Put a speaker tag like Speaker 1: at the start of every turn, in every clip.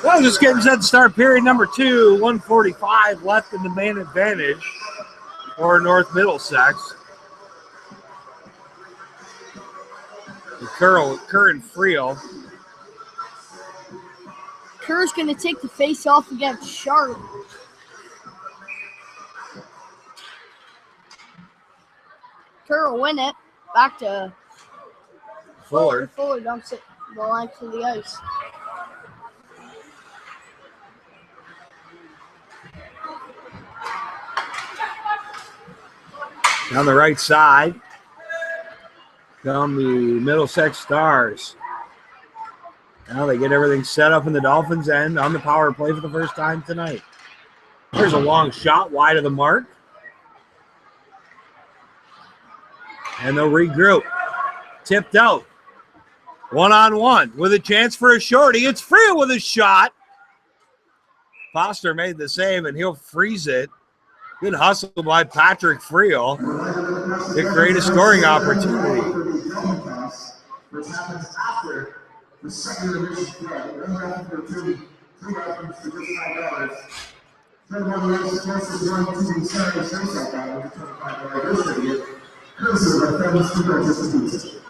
Speaker 1: Well, just getting set to start period number 2. 1:45 left in the man advantage for North Middlesex. Kerr and Friel.
Speaker 2: Kerr's going to take the face off against Sharp. Kerr will win it. Back to
Speaker 1: Fuller.
Speaker 2: Fuller dumps it the length of the ice.
Speaker 1: Down the right side come the Middlesex Stars. Now they get everything set up in the Dolphins' end on the power play for the first time tonight. There's a long shot wide of the mark. And they'll regroup. Tipped out. 1-on-1 with a chance for a shorty. It's Friel with a shot. Foster made the save, and he'll freeze it. Good hustle by Patrick Friel to create a scoring opportunity.
Speaker 3: Which happens after the second division play. One round for three rounds for just $5. Third one race closest one to the Saturday face-off battle with $25 ticket. Courtesy of our friends from Dorchester.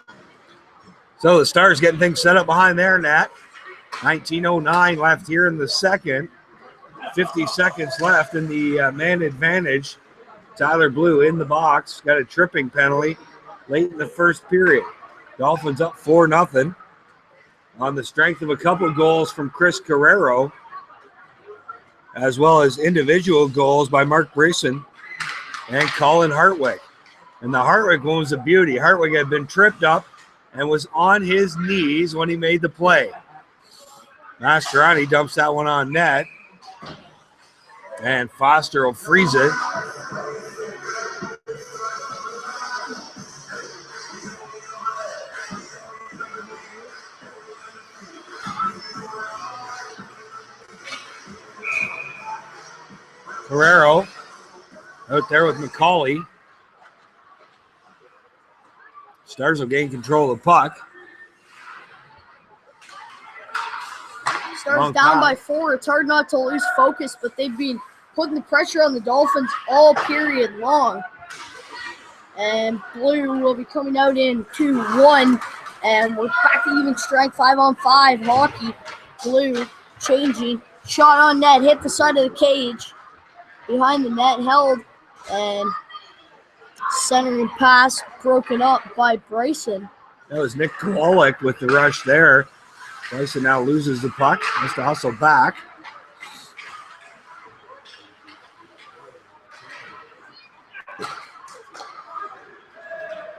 Speaker 1: So the Stars getting things set up behind their net. 19:09 left here in the second. 50 seconds left in the man advantage. Tyler Blue in the box. Got a tripping penalty late in the first period. Dolphins up 4-0 on the strength of a couple goals from Chris Carrero, as well as individual goals by Mark Brayson and Colin Hartwig. And the Hartwig one was a beauty. Hartwig had been tripped up and was on his knees when he made the play. Mastrani dumps that one on net. And Foster will freeze it. Carrero out there with McCauley. Stars will gain control of the puck.
Speaker 2: Stars down by 4. It's hard not to lose focus, but they've been putting the pressure on the Dolphins all period long. And Blue will be coming out in 2-1. And we're back to even strength 5-on-5 hockey. Blue changing. Shot on net. Hit the side of the cage. Behind the net held. And centering pass broken up by Bryson.
Speaker 1: That was Nick Kowalik with the rush there. Bryson now loses the puck. Has to hustle back.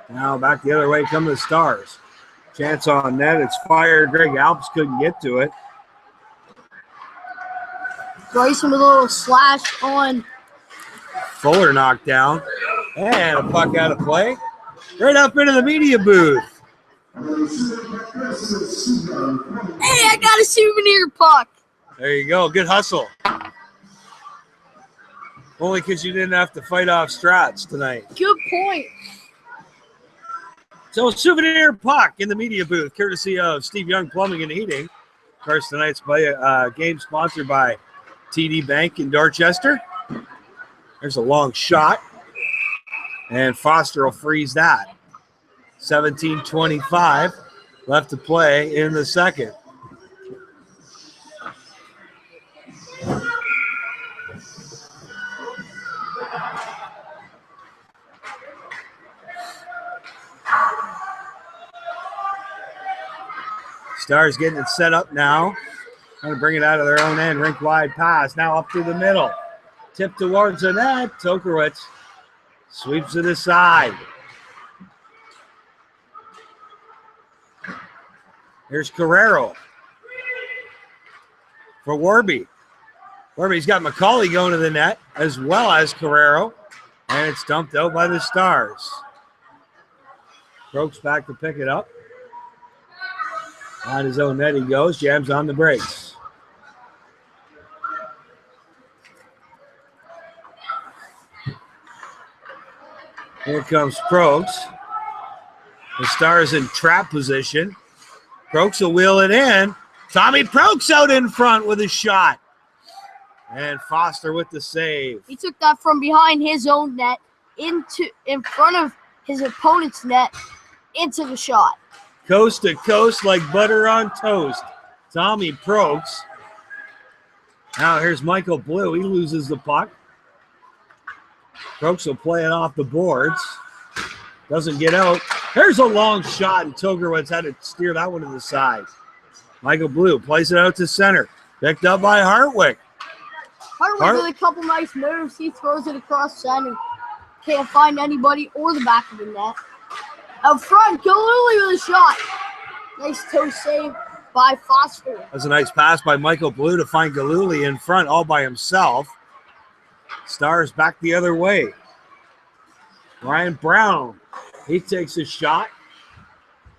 Speaker 1: Now back the other way come the Stars. Chance on net. It's fired. Greg Alps couldn't get to it.
Speaker 2: Bryson with a little slash on.
Speaker 1: Fuller knocked down. And a puck out of play. Right up into the media booth.
Speaker 2: Hey, I got a souvenir puck.
Speaker 1: There you go. Good hustle. Only because you didn't have to fight off Strats tonight.
Speaker 2: Good point.
Speaker 1: So, souvenir puck in the media booth, courtesy of Steve Young Plumbing and Heating. Of course, tonight's game sponsored by TD Bank in Dorchester. There's a long shot. And Foster will freeze that. 17:25 left to play in the second. Stars getting it set up now. Trying to bring it out of their own end. Rink wide pass. Now up through the middle. Tip towards the net. Tokarewicz sweeps it aside. Here's Carrero for Warby. Warby's got McCauley going to the net as well as Carrero. And it's dumped out by the Stars. Brooks back to pick it up. On his own net he goes, jams on the brakes. Here comes Prokes. The Stars in trap position. Prokes will wheel it in. Tommy Prokes out in front with a shot. And Foster with the save.
Speaker 2: He took that from behind his own net in front of his opponent's net into the shot.
Speaker 1: Coast to coast like butter on toast. Tommy Prokes. Now here's Michael Blue. He loses the puck. Prokes will play it off the boards. Doesn't get out. There's a long shot, and Togerwitz had to steer that one to the side. Michael Blue plays it out to center. Picked up by Hartwick.
Speaker 2: Hartwick with a couple nice moves. He throws it across center. Can't find anybody or the back of the net. Out front, Galuli with a shot. Nice toe save by Foster.
Speaker 1: That's a nice pass by Michael Blue to find Galuli in front all by himself. Stars back the other way. Ryan Brown, he takes a shot.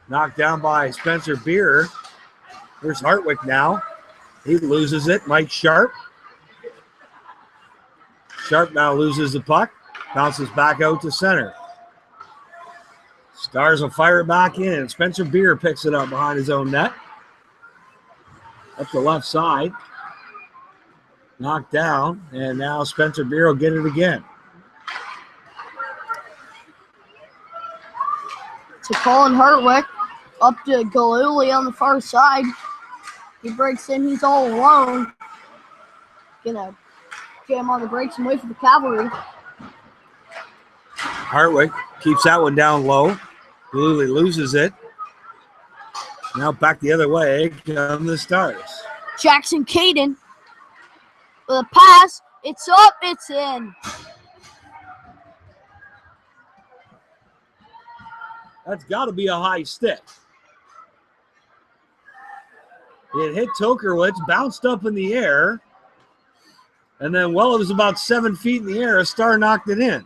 Speaker 1: Knocked down by Spencer Beer. Here's Hartwick now. He loses it. Mike Sharp. Sharp now loses the puck. Bounces back out to center. Stars will fire it back in. Spencer Beer picks it up behind his own net. Up the left side. Knocked down. And now Spencer Beer will get it again.
Speaker 2: To Colin Hartwick. Up to Galuli on the far side. He breaks in. He's all alone. Gonna jam on the brakes and wait for the cavalry.
Speaker 1: Hartwick keeps that one down low. Galuli loses it. Now back the other way come the Stars.
Speaker 2: Jackson Caden with a pass. It's up. It's in.
Speaker 1: That's got to be a high stick. It hit Tokerwitz, bounced up in the air, and then, well, it was about 7 feet in the air. A Star knocked it in.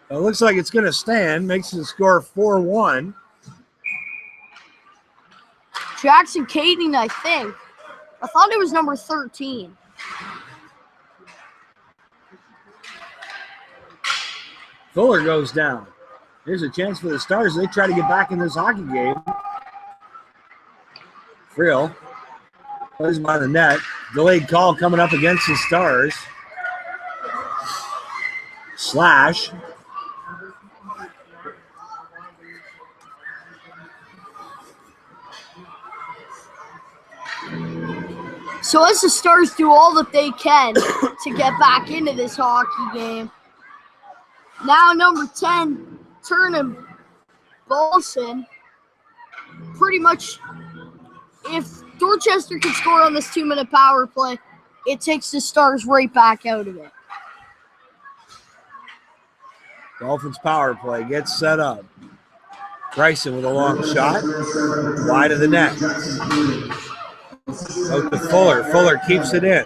Speaker 1: It looks like it's going to stand. Makes the score 4-1.
Speaker 2: Jackson Caden, I think. I thought it was number 13.
Speaker 1: Fuller goes down. Here's a chance for the Stars. They try to get back in this hockey game. Friel plays by the net. Delayed call coming up against the Stars. Slash.
Speaker 2: So as the Stars do all that they can to get back into this hockey game, now number 10, Turnham Bolson, pretty much, if Dorchester can score on this 2-minute power play, it takes the Stars right back out of it.
Speaker 1: Dolphins power play gets set up. Bryson with a long shot. Wide of the net. Out to Fuller. Fuller keeps it in.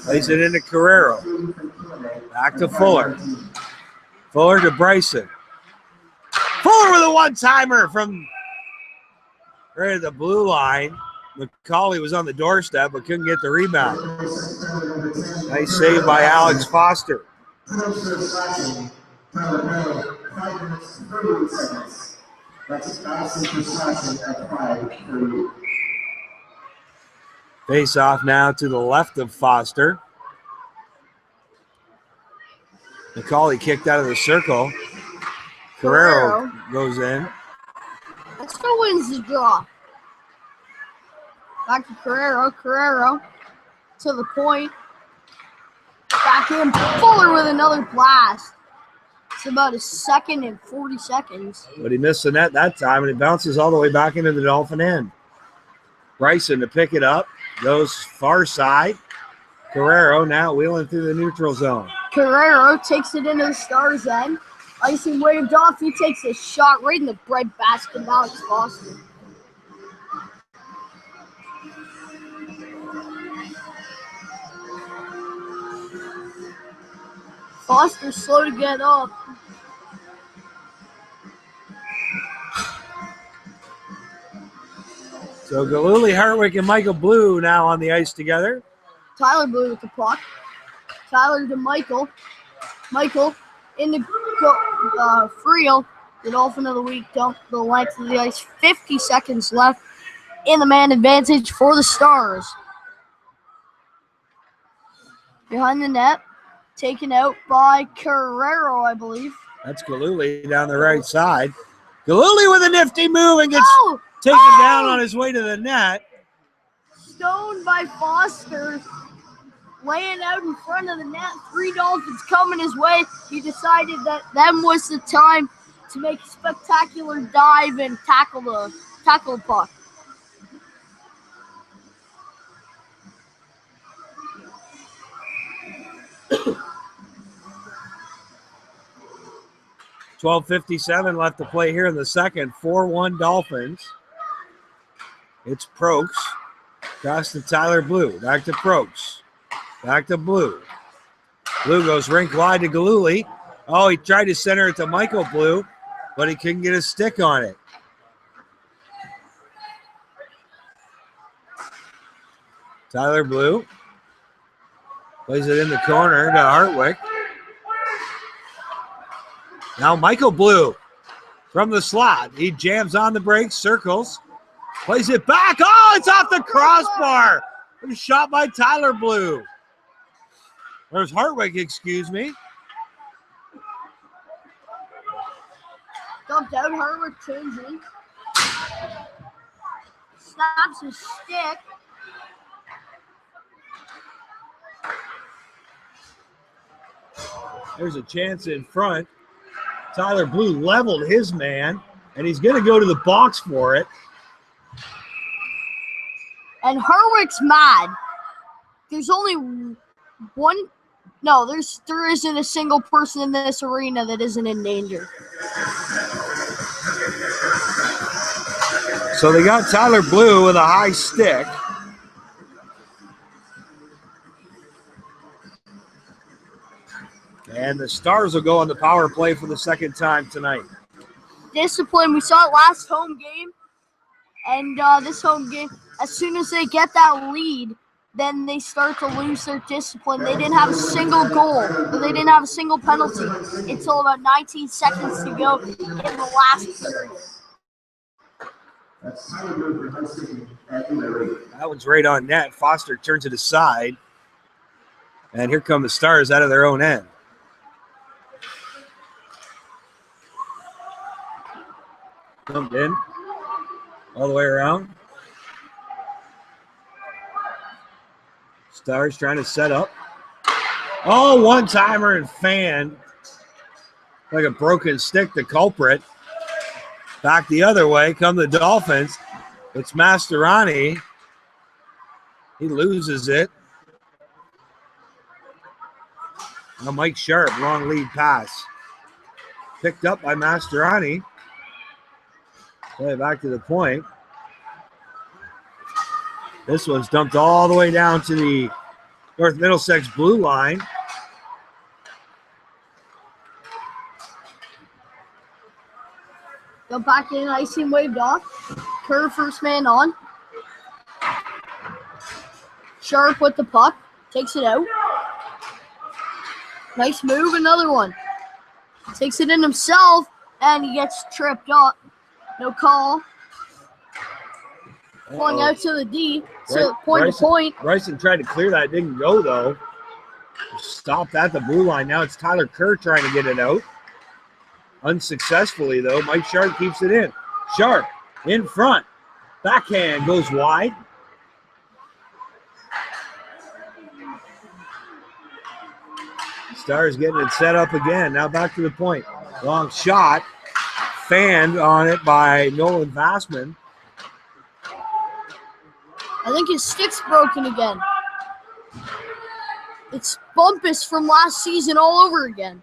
Speaker 1: Plays it into Carrero. Back to Fuller. Fuller to Bryson. Fuller with a one-timer from right at the blue line. McCauley was on the doorstep but couldn't get the rebound. Nice save by Alex Foster. Face off now to the left of Foster. McCauley kicked out of the circle. Carrero goes in.
Speaker 2: That still wins the draw. Back to Carrero. Carrero to the point. Back in. Fuller with another blast. It's about a second and 40 seconds.
Speaker 1: But he missed the net that time, and it bounces all the way back into the Dolphin end. Bryson to pick it up. Goes far side. Carrero now wheeling through the neutral zone.
Speaker 2: Carrero takes it into the Stars end. Icing waved off. He takes a shot right in the bread basket of Alex Foster. Foster's slow to get up.
Speaker 1: So Galuli, Hartwick, and Michael Blue now on the ice together.
Speaker 2: Tyler Blue with the puck. Tyler to Michael. Michael in the Friel, the Dolphin of the week, dumped the length of the ice. 50 seconds left in the man advantage for the Stars. Behind the net, taken out by Carrero, I believe.
Speaker 1: That's Galuli down the right side. Galuli with a nifty move and gets taken down on his way to the net.
Speaker 2: Stoned by Foster, laying out in front of the net. 3 Dolphins coming his way. He decided that then was the time to make a spectacular dive and tackle the puck.
Speaker 1: .12:57 left to play here in the second. 4-1 Dolphins. It's Prokes. Across to Tyler Blue. Back to Prokes. Back to Blue. Blue goes rink wide to Galuli. Oh, he tried to center it to Michael Blue, but he couldn't get his stick on it. Tyler Blue plays it in the corner to Hartwick. Now Michael Blue from the slot. He jams on the brakes, circles, plays it back. Oh, it's off the crossbar. It was shot by Tyler Blue. There's Hartwick, excuse me.
Speaker 2: Dumped out, Hartwick turns in. Snaps his stick.
Speaker 1: There's a chance in front. Tyler Blue leveled his man, and he's going to go to the box for it.
Speaker 2: And Hartwick's mad. There's only one. No, there isn't a single person in this arena that isn't in danger.
Speaker 1: So they got Tyler Blue with a high stick. And the Stars will go on the power play for the second time tonight.
Speaker 2: Discipline, we saw it last home game. And this home game, as soon as they get that lead, then they start to lose their discipline. They didn't have a single goal, or they didn't have a single penalty until about 19 seconds to go in the last period.
Speaker 1: That one's right on net. Foster turns it aside. And here come the Stars out of their own end. Dumped in. All the way around. Stars trying to set up. Oh, one-timer and fan. Like a broken stick, the culprit. Back the other way come the Dolphins. It's Mastroianni. He loses it. Now Mike Sharp, long lead pass. Picked up by Mastroianni. Play it back to the point. This one's dumped all the way down to the North Middlesex blue line.
Speaker 2: Go back in, icing waved off. Kerr first man on. Sharp with the puck. Takes it out. Nice move, another one. Takes it in himself, and he gets tripped up. No call. Pulling out to the D. So point to point.
Speaker 1: Bryson tried to clear that. Didn't go, though. Stopped at the blue line. Now it's Tyler Kerr trying to get it out. Unsuccessfully, though. Mike Sharp keeps it in. Sharp in front. Backhand goes wide. Stars getting it set up again. Now back to the point. Long shot. Fanned on it by Nolan Vassman.
Speaker 2: I think his stick's broken again. It's Bumpus from last season all over again.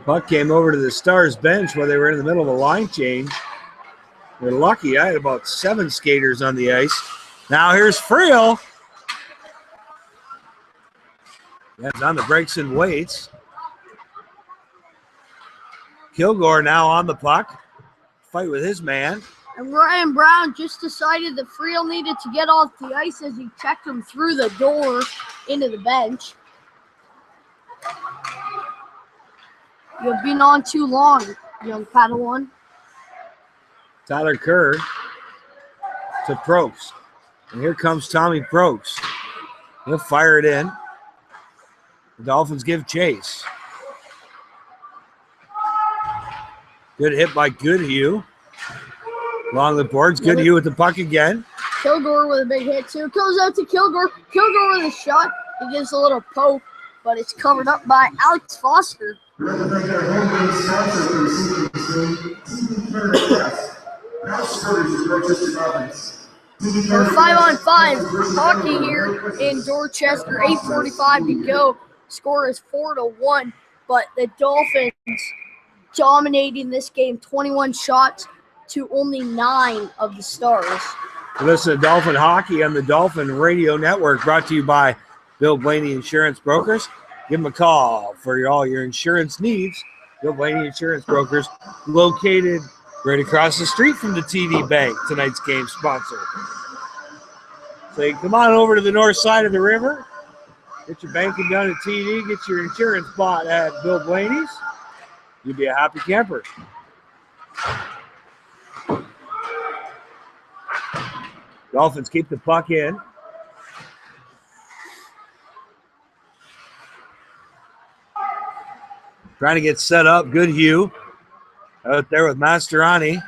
Speaker 1: Puck came over to the Stars bench while they were in the middle of a line change. They're lucky. I had about 7 skaters on the ice. Now here's Friel. That's on the brakes and waits. Kilgore now on the puck. Fight with his man.
Speaker 2: And Ryan Brown just decided that Friel needed to get off the ice as he checked him through the door into the bench. You've been on too long, young Padawan.
Speaker 1: Tyler Kerr to Probst. And here comes Tommy Probst. He'll fire it in. The Dolphins give chase. Good hit by Goodhue. Along the boards. Goodhue with the puck again.
Speaker 2: Kilgore with a big hit too. Goes out to Kilgore. Kilgore with a shot. He gives a little poke, but it's covered up by Alex Foster.
Speaker 3: We'd like to thank our home base sponsor for receiving this game, TV Care Press, proud supporters of Dorchester Dolphins.
Speaker 2: We're 5-on-5 hockey here in Dorchester. 8:45 to go. Score is 4-1, but the Dolphins dominating this game. 21 shots to only 9 of the Stars.
Speaker 1: Listen to Dolphin Hockey on the Dolphin Radio Network, brought to you by Bill Blaney Insurance Brokers. Give them a call for all your insurance needs. Bill Blaney Insurance Brokers, located right across the street from the TD Bank, tonight's game sponsor. So you come on over to the north side of the river, get your banking done at TD, get your insurance bought at Bill Blaney's. You'll be a happy camper. Dolphins keep the puck in. Trying to get set up. Goodhue out there with Mastroianni.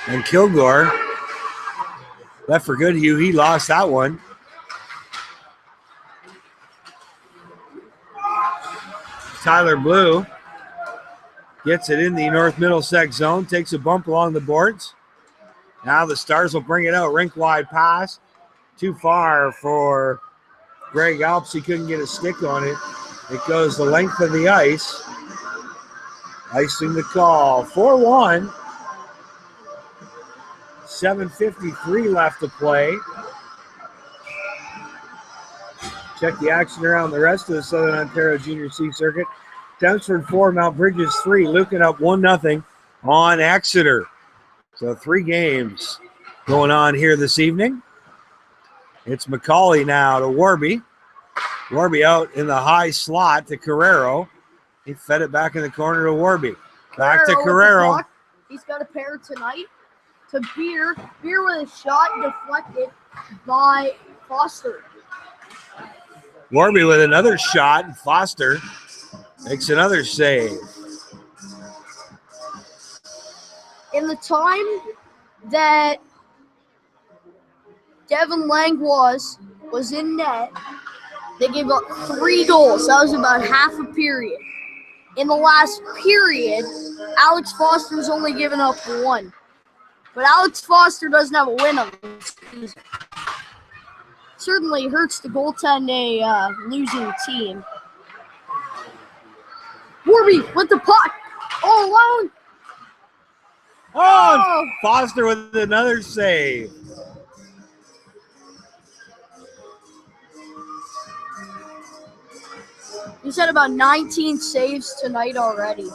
Speaker 1: And Kilgore left for Goodhue. He lost that one. Tyler Blue gets it in the North Middlesex zone. Takes a bump along the boards. Now the Stars will bring it out. Rink wide pass. Too far for Greg Alps. He couldn't get a stick on it. It goes the length of the ice. Icing the call. 4-1. 7:53 left to play. Check the action around the rest of the Southern Ontario Junior C circuit. Chelmsford 4, Mount Bridges 3. Lucan up 1-0 on Exeter. So 3 games going on here this evening. It's McCauley now to Warby. Warby out in the high slot to Carrero. He fed it back in the corner to Warby. Back to Carrero.
Speaker 2: He's got a pair tonight to Beer. Beer with a shot deflected by Foster.
Speaker 1: Warby with another shot, and Foster makes another save.
Speaker 2: In the time that Devin Langlois was in net, they gave up 3 goals. That was about half a period. In the last period, Alex Foster's only given up 1. But Alex Foster doesn't have a win on this season. Certainly hurts to goaltend a losing team. Warby with the puck. All alone.
Speaker 1: Oh, Foster with another save.
Speaker 2: He's had about 19 saves tonight already.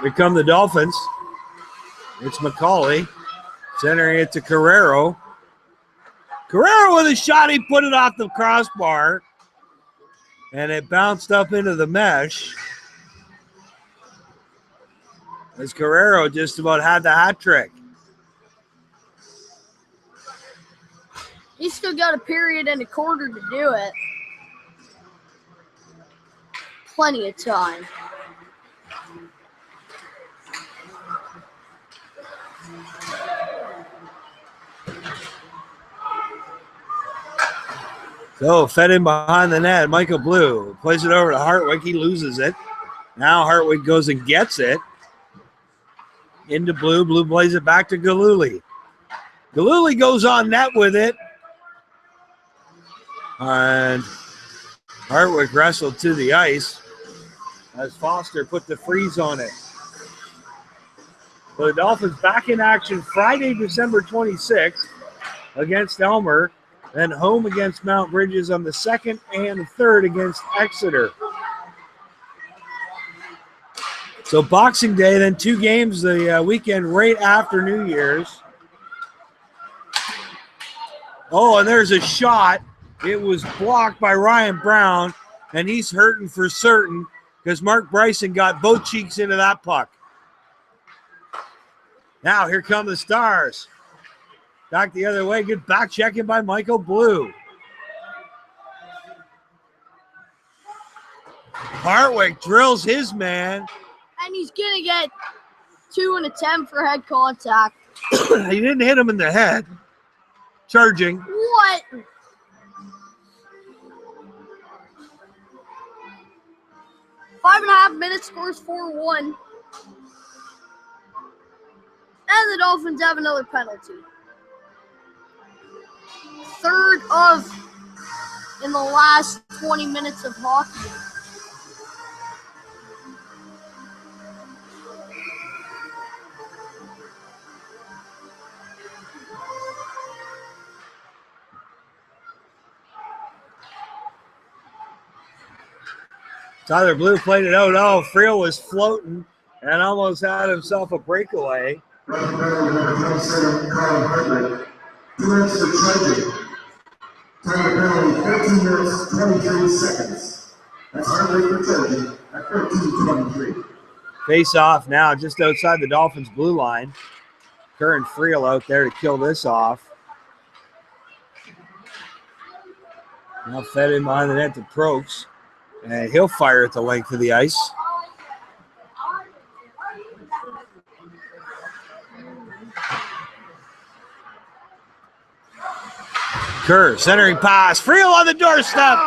Speaker 1: Here come the Dolphins. It's McCauley centering it to Carrero. Carrero with a shot. He put it off the crossbar, and it bounced up into the mesh. As Carrero just about had the hat trick.
Speaker 2: He's still got a period and a quarter to do it. Plenty of time.
Speaker 1: So fed in behind the net. Michael Blue plays it over to Hartwig. He loses it. Now Hartwig goes and gets it. Into Blue. Blue plays it back to Galuli. Galuli goes on net with it. And Hartwig wrestled to the ice. as Foster put the freeze on it. So the Dolphins back in action Friday, December 26th against Elmer, then home against Mount Bridges on the 2nd and 3rd against Exeter. So Boxing Day, then 2 games the weekend right after New Year's. Oh, and there's a shot. It was blocked by Ryan Brown, and he's hurting for certain because Mark Bryson got both cheeks into that puck. Now here come the Stars. Back the other way. Good back checking by Michael Blue. Hartwick drills his man.
Speaker 2: And he's going to get 2 and a 10 for head contact.
Speaker 1: He didn't hit him in the head. Charging.
Speaker 2: What? Five and a half minutes, scores 4-1. And the Dolphins have another penalty. Third of in the last 20 minutes of hockey.
Speaker 1: Tyler Blue played it out. Oh, Friel was floating and almost had himself a breakaway.
Speaker 3: Two extra charging. Time penalty 13 minutes, 23 seconds. That's Hartwick for charging at 13:23.
Speaker 1: Face off now just outside the Dolphins' blue line. Kerr and Friel out there to kill this off. Now fed in behind the net to Prokes. And he'll fire at the length of the ice. Kerr, centering pass. Friel on the doorstep.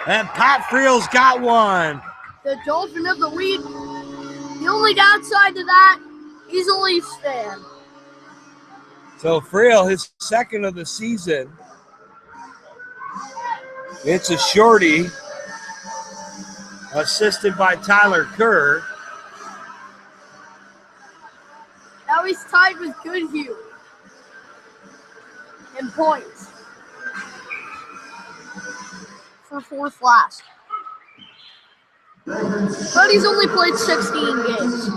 Speaker 1: And Pat Friel's got one.
Speaker 2: The Dolphin of the lead. The only downside to that, he's a Leafs fan.
Speaker 1: So Friel, his 2nd of the season. It's a shorty. Assisted by Tyler Kerr.
Speaker 2: Now he's tied with Goodhue in points for 4th last. But he's only played 16 games.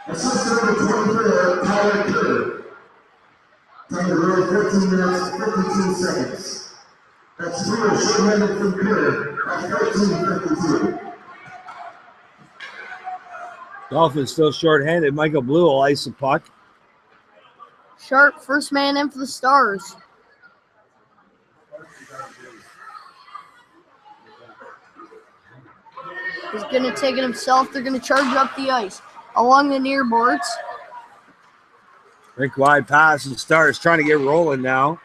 Speaker 3: Assistant number 23, Tyler Kerr. Time to roll 15 minutes, 52 seconds. That's 2 short-handed from Kerr at 13:52.
Speaker 1: Dolphins still short-handed. Michael Blue will ice the puck.
Speaker 2: Sharp, first man in for the Stars. He's going to take it himself. They're going to charge up the ice along the near boards.
Speaker 1: Rink wide pass and Stars trying to get rolling now.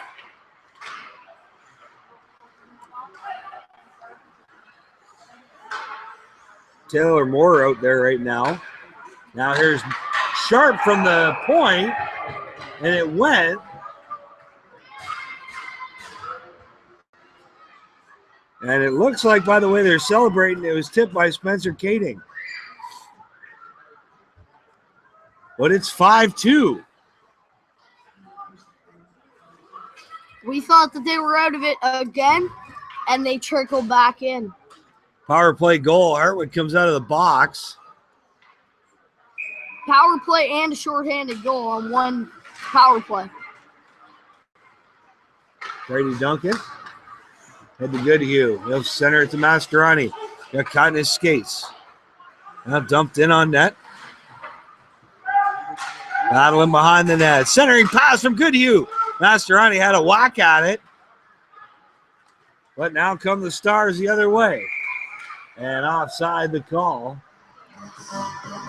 Speaker 1: Taylor Moore out there right now. Now here's Sharp from the point, and it went. And it looks like, by the way they're celebrating, it was tipped by Spencer Kading. But it's 5-2.
Speaker 2: We thought that they were out of it again, and they trickled back in.
Speaker 1: Power play goal. Hartwood comes out of the box.
Speaker 2: Power play and a shorthanded goal on one power play.
Speaker 1: Brady Duncan. Head to Goodhue. He'll center it to Mastroianni. Got caught in his skates. Now dumped in on net. Battling behind the net. Centering pass from Goodhue. Mastroianni had a whack at it. But now come the Stars the other way. And offside the call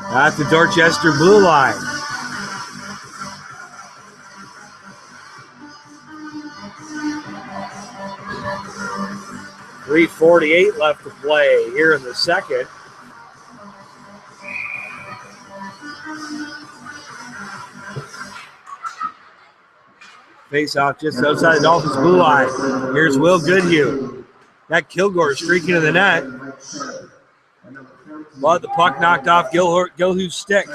Speaker 1: at the Dorchester blue line. .348 left to play here in the second. Face off just outside the Dolphins blue line. Here's Will Goodhue. That Kilgore streaking to the net. But the puck knocked off Gilhu's stick.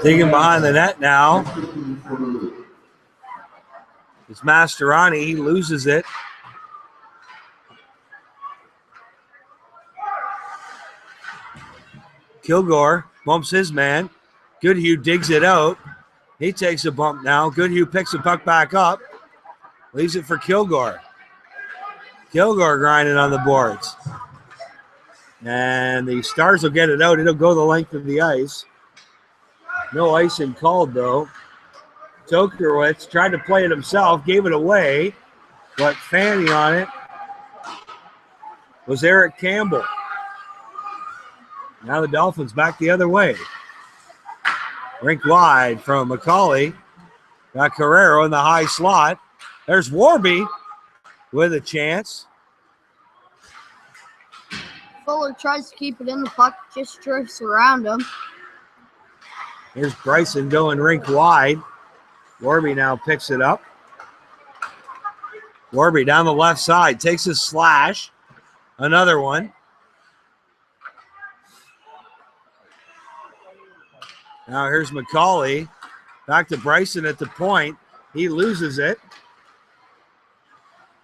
Speaker 1: Digging behind the net now. It's Mastroianni. He loses it. Kilgore bumps his man. Goodhue digs it out. He takes a bump now. Goodhue picks the puck back up. Leaves it for Kilgore. Kilgore grinding on the boards. And the Stars will get it out. It'll go the length of the ice. No icing called, though. Tokarowicz tried to play it himself, gave it away, but fanning on it was Eric Campbell. Now the Dolphins back the other way. Rink wide from McCauley. Got Carrero in the high slot. There's Warby with a chance.
Speaker 2: Fuller tries to keep it in the puck, just drifts around him.
Speaker 1: Here's Bryson going rink wide. Warby now picks it up. Warby down the left side, takes a slash. Another one. Now here's McCauley. Back to Bryson at the point. He loses it.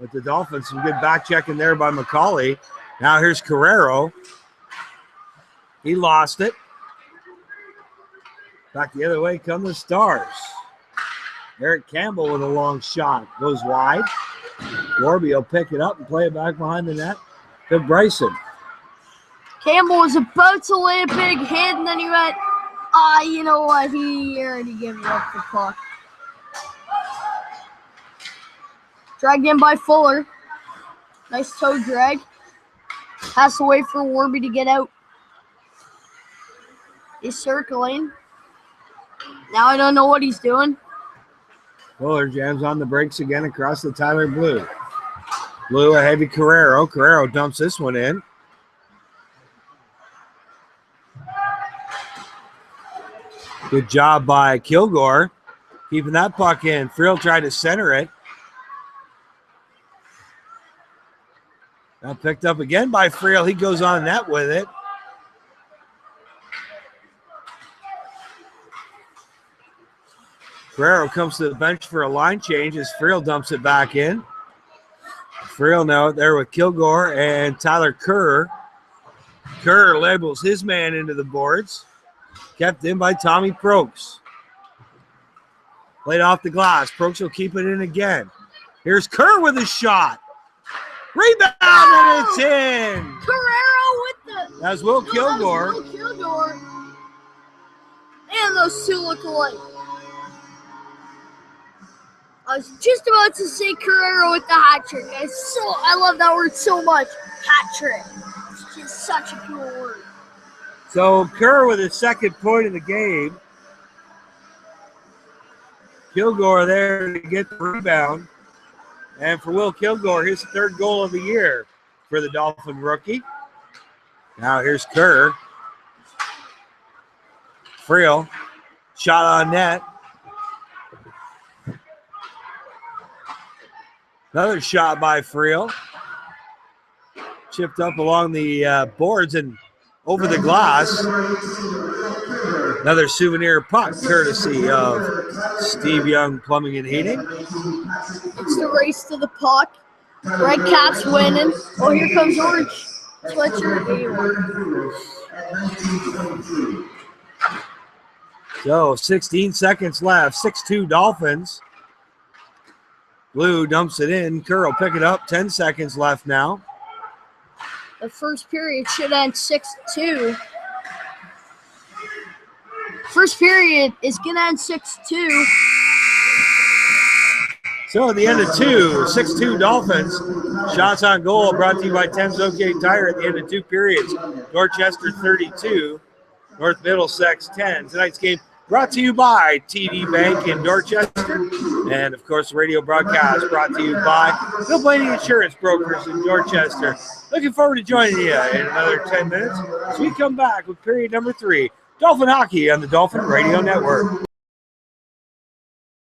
Speaker 1: But the Dolphins, some good back checking there by McCauley. Now here's Carrero. He lost it. Back the other way come the Stars. Eric Campbell with a long shot. Goes wide. Warby will pick it up and play it back behind the net to Bryson.
Speaker 2: Campbell was about to lay a big hit, and then he went, you know what? He already gave me up the puck. Dragged in by Fuller. Nice toe drag. Pass away for Warby to get out. He's circling. Now I don't know what he's doing.
Speaker 1: Fuller jams on the brakes again across the Tyler Blue. Blue a heavy Carrero. Carrero dumps this one in. Good job by Kilgore keeping that puck in. Friel tried to center it. Now picked up again by Friel. He goes on net with it. Carrero comes to the bench for a line change as Friel dumps it back in. Friel now there with Kilgore and Tyler Kerr. Kerr labels his man into the boards. Kept in by Tommy Prokes. Played off the glass. Prokes will keep it in again. Here's Kerr with a shot. Rebound and it's in.
Speaker 2: Carrero with the...
Speaker 1: That's Will Kilgore.
Speaker 2: Will Kilgore. And those two look alike. I was just about to say Carrero with the hat trick. I love that word so much. Hat trick. It's just such a cool word.
Speaker 1: So Kerr with his second point of the game. Kilgore there to get the rebound. And for Will Kilgore, his third goal of the year for the Dolphin rookie. Now here's Kerr. Friel. Shot on net. Another shot by Friel. Chipped up along the boards and over the glass. Another souvenir puck courtesy of Steve Young Plumbing and Heating.
Speaker 2: It's the race to the puck. Red Caps winning. Oh, here comes Orange. Sweatshirt A1.
Speaker 1: So 16 seconds left. 6-2 Dolphins. Blue dumps it in. Kerr will pick it up. 10 seconds left now.
Speaker 2: The first period should end 6-2. First period is going to end 6-2.
Speaker 1: So at the end of 6-2 Dolphins. Shots on goal brought to you by Thames Oakgate Tire at the end of 2 periods. Dorchester 32, North Middlesex 10. Tonight's game brought to you by TD Bank in Dorchester. And, of course, the radio broadcast brought to you by Bill Blaney Insurance Brokers in Dorchester. Looking forward to joining you in another 10 minutes as we come back with period number 3. Dolphin Hockey on the Dolphin Radio Network.